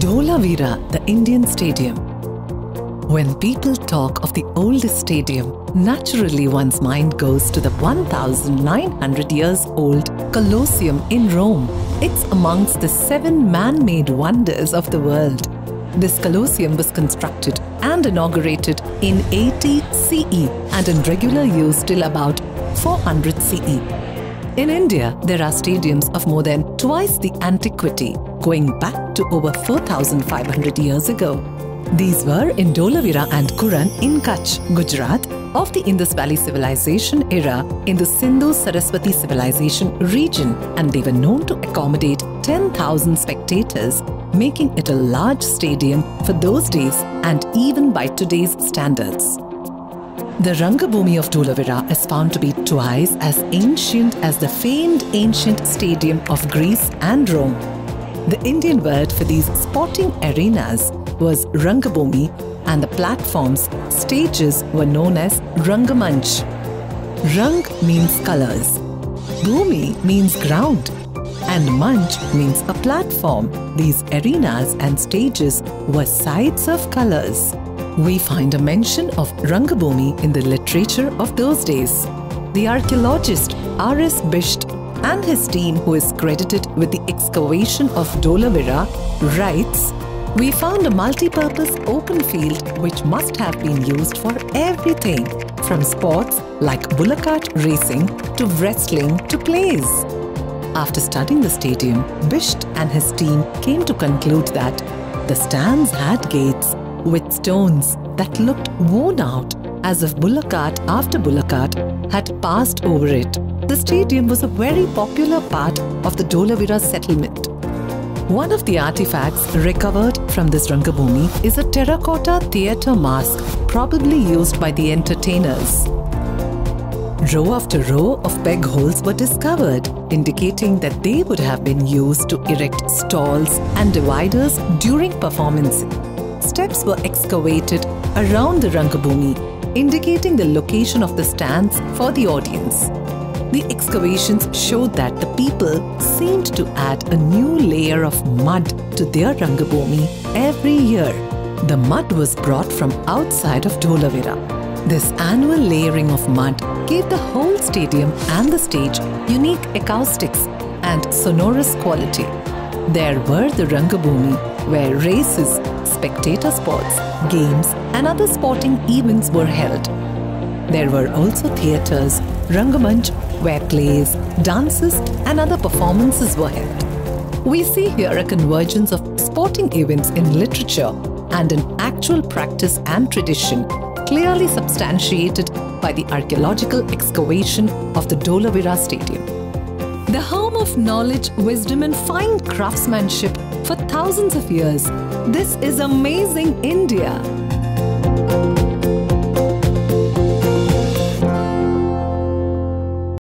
Dholavira, the Indian Stadium. When people talk of the oldest stadium, naturally one's mind goes to the 1,900 years old Colosseum in Rome. It's amongst the 7 man-made wonders of the world. This Colosseum was constructed and inaugurated in 80 CE and in regular use till about 400 CE. In India, there are stadiums of more than twice the antiquity, going back to over 4,500 years ago. These were in Dholavira and Kuran in Kutch, Gujarat, of the Indus Valley Civilization era in the Sindhu-Saraswati Civilization region, and they were known to accommodate 10,000 spectators, making it a large stadium for those days and even by today's standards. The Rangabhoomi of Dholavira is found to be twice as ancient as the famed ancient stadium of Greece and Rome. The Indian word for these sporting arenas was Rangabhoomi, and the platforms, stages were known as Rangamanch. Rang means colors, Bhoomi means ground, and Manch means a platform. These arenas and stages were sites of colors. We find a mention of Rangabhoomi in the literature of those days. The archaeologist R.S. Bisht and his team, who is credited with the excavation of Dholavira, writes, "We found a multi-purpose open field which must have been used for everything, from sports like bullock cart racing to wrestling to plays." After studying the stadium, Bisht and his team came to conclude that the stands had gates with stones that looked worn out, as if bullock cart after bullock cart had passed over it. The stadium was a very popular part of the Dholavira settlement. One of the artifacts recovered from this Rangabhoomi is a terracotta theatre mask, probably used by the entertainers. Row after row of peg holes were discovered, indicating that they would have been used to erect stalls and dividers during performance. Steps were excavated around the Rangabhoomi, indicating the location of the stands for the audience. The excavations showed that the people seemed to add a new layer of mud to their Rangabhoomi every year. The mud was brought from outside of Dholavira. This annual layering of mud gave the whole stadium and the stage unique acoustics and sonorous quality. There were the Rangabhoomi, where races, spectator sports, games and other sporting events were held. There were also theatres, Rangamanch, where plays, dances and other performances were held. We see here a convergence of sporting events in literature and in actual practice and tradition, clearly substantiated by the archaeological excavation of the Dholavira Stadium. The home of knowledge, wisdom and fine craftsmanship for thousands of years. This is amazing India.